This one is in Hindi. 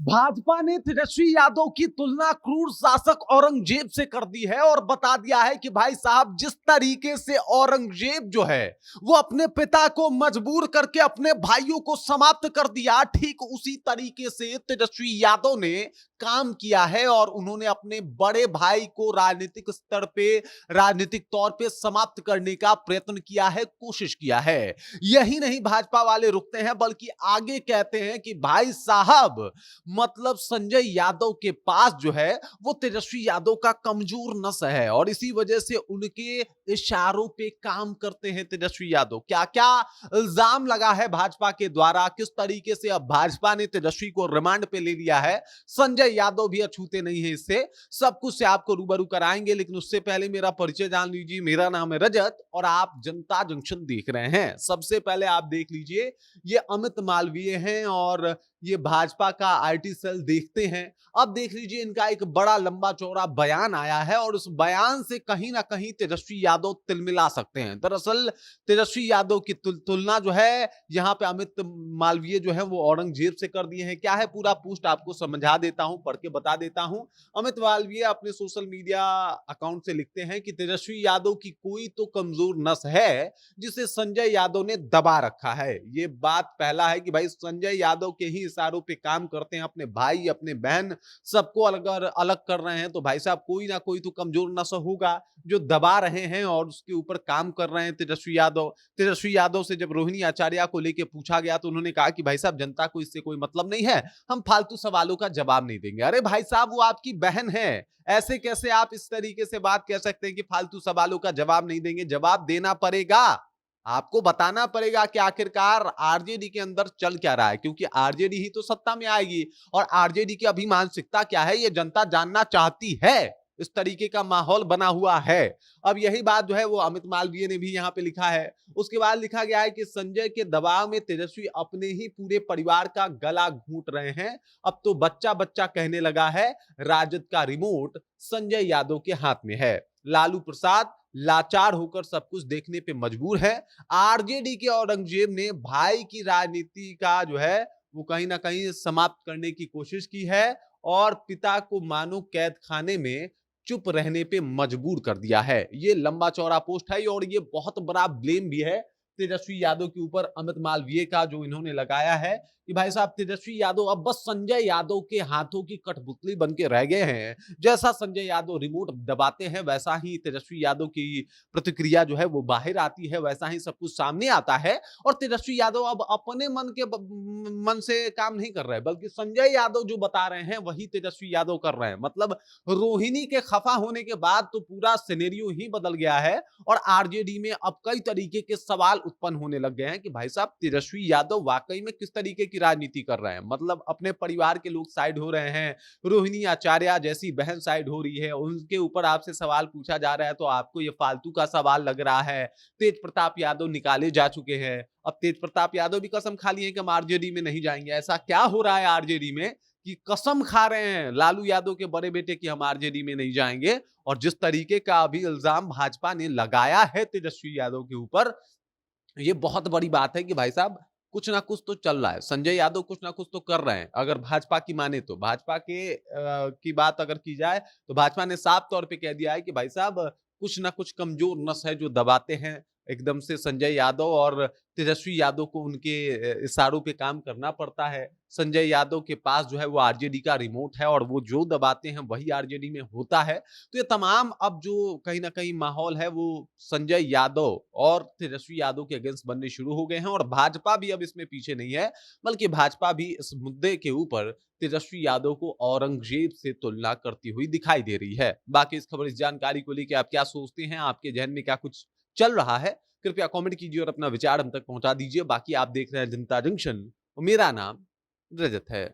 भाजपा ने तेजस्वी यादव की तुलना क्रूर शासक औरंगजेब से कर दी है और बता दिया है कि भाई साहब, जिस तरीके से औरंगजेब जो है वो अपने पिता को मजबूर करके अपने भाइयों को समाप्त कर दिया, ठीक उसी तरीके से तेजस्वी यादव ने काम किया है और उन्होंने अपने बड़े भाई को राजनीतिक स्तर पे, राजनीतिक तौर पे समाप्त करने का प्रयत्न किया है, कोशिश किया है। यही नहीं, भाजपा वाले रुकते हैं बल्कि आगे कहते हैं कि भाई साहब, मतलब संजय यादव के पास जो है वो तेजस्वी यादव का कमजोर नस है और इसी वजह से उनके इशारों पे काम करते हैं तेजस्वी यादव। क्या क्या इल्जाम लगा है भाजपा के द्वारा, किस तरीके से अब भाजपा ने तेजस्वी को रिमांड पे ले लिया है, संजय यादव भी अछूते नहीं है इससे। सब कुछ से आपको रूबरू कराएंगे, लेकिन उससे पहले मेरा परिचय जान लीजिए। मेरा नाम है रजत और आप जनता जंक्शन देख रहे हैं। सबसे पहले आप देख लीजिए, ये अमित मालवीय हैं और ये भाजपा का आईटी सेल देखते हैं। अब देख लीजिए, इनका एक बड़ा लंबा चौड़ा बयान आया है और उस बयान से कहीं ना कहीं तेजस्वी यादव तिलमिला सकते हैं। दरअसल तेजस्वी यादव की तुलना जो है यहाँ पे अमित मालवीय जो है वो औरंगजेब से कर दिए हैं। क्या है पूरा पोस्ट आपको समझा देता हूं, पढ़ के बता देता हूं। अमित मालवीय अपने सोशल मीडिया अकाउंट से लिखते हैं कि तेजस्वी यादव की कोई तो कमजोर नस है जिसे संजय यादव ने दबा रखा है। ये बात पहला है कि भाई संजय यादव के ही इशारों पे काम करते हैं, अपने भाई अपने बहन सबको अलग अलग कर रहे हैं, तो भाई साहब कोई ना कोई तो कमजोर नस होगा जो दबा रहे हैं और उसके ऊपर काम कर रहे हैं तेजस्वी यादव। तेजस्वी यादव से जब रोहिणी आचार्य को लेकर पूछा गया तो उन्होंने कहा कि भाई साहब, जनता को इससे कोई मतलब नहीं है, हम फालतू सवालों का जवाब नहीं देंगे। अरे भाई साहब, वो आपकी बहन है, ऐसे कैसे आप इस तरीके से बात कह सकते हैं कि फालतू सवालों का जवाब नहीं देंगे? जवाब देना पड़ेगा, आपको बताना पड़ेगा कि आखिरकार आरजेडी के अंदर चल क्या रहा है, क्योंकि आरजेडी ही तो सत्ता में आएगी और आरजेडी की अभी मानसिकता क्या है ये जनता जानना चाहती है। इस तरीके का माहौल बना हुआ है। अब यही बात जो है वो अमित मालवीय ने भी यहाँ पे लिखा है। उसके बाद लिखा गया है कि संजय के दबाव में तेजस्वी अपने ही पूरे परिवार का गला घूंट रहे हैं। अब तो बच्चा बच्चा कहने लगा है, राजद का रिमोट संजय यादव के हाथ में है। लालू प्रसाद लाचार होकर सब कुछ देखने पे मजबूर है। आरजेडी के औरंगजेब ने भाई की राजनीति का जो है वो कहीं ना कहीं समाप्त करने की कोशिश की है और पिता को मानो कैद खाने में चुप रहने पे मजबूर कर दिया है। ये लंबा चौड़ा पोस्ट है और ये बहुत बड़ा ब्लेम भी है तेजस्वी यादव के ऊपर अमित मालवीय का, जो इन्होंने लगाया है कि भाई साहब तेजस्वी यादव अब बस संजय यादव के हाथों की कठपुतली बन के रह गए हैं। जैसा संजय यादव रिमोट दबाते हैं वैसा ही तेजस्वी यादव की प्रतिक्रिया जो है वो बाहर आती है, वैसा ही सब कुछ सामने आता है और तेजस्वी यादव अब अपने मन से काम नहीं कर रहे, बल्कि संजय यादव जो बता रहे हैं वही तेजस्वी यादव कर रहे हैं। मतलब रोहिणी के खफा होने के बाद तो पूरा सिनेरियो ही बदल गया है और आरजेडी में अब कई तरीके के सवाल उत्पन्न होने लग गए हैं कि भाई साहब तेजस्वी यादव वाकई में किस तरीके की राजनीति कर रहे हैं। मतलब अपने परिवार के लोग साइड हो रहे हैं, रोहिणी आचार्य जैसी बहन साइड हो रही है, उनके ऊपर आपसे सवाल पूछा जा रहा है तो आपको ये फालतू का सवाल लग रहा है। तेज प्रताप यादव निकाले जा चुके हैं, अब तेज प्रताप यादव भी कसम खा लिए हैं कि हम आरजेडी में नहीं जाएंगे। ऐसा क्या हो रहा है आरजेडी में कि कसम खा रहे हैं लालू यादव के बड़े बेटे की हम आरजेडी में नहीं जाएंगे? और जिस तरीके का अभी इल्जाम भाजपा ने लगाया है तेजस्वी यादव के ऊपर, ये बहुत बड़ी बात है कि भाई साहब कुछ ना कुछ तो चल रहा है, संजय यादव कुछ ना कुछ तो कर रहे हैं। अगर भाजपा की माने तो, भाजपा के की बात अगर की जाए तो भाजपा ने साफ तौर पे कह दिया है कि भाई साहब कुछ ना कुछ कमजोर नस है जो दबाते हैं एकदम से संजय यादव, और तेजस्वी यादव को उनके इशारों पे काम करना पड़ता है। संजय यादव के पास जो है वो आरजेडी का रिमोट है और वो जो दबाते हैं वही आरजेडी में होता है। तो ये तमाम अब जो कहीं ना कहीं माहौल है वो संजय यादव और तेजस्वी यादव के अगेंस्ट बनने शुरू हो गए हैं और भाजपा भी अब इसमें पीछे नहीं है, बल्कि भाजपा भी इस मुद्दे के ऊपर तेजस्वी यादव को औरंगजेब से तुलना करती हुई दिखाई दे रही है। बाकी इस खबर, इस जानकारी को लेकर आप क्या सोचते हैं, आपके जहन में क्या कुछ चल रहा है, कृपया कमेंट कीजिए और अपना विचार हम तक पहुंचा दीजिए। बाकी आप देख रहे हैं जनता जंक्शन और मेरा नाम रजत है।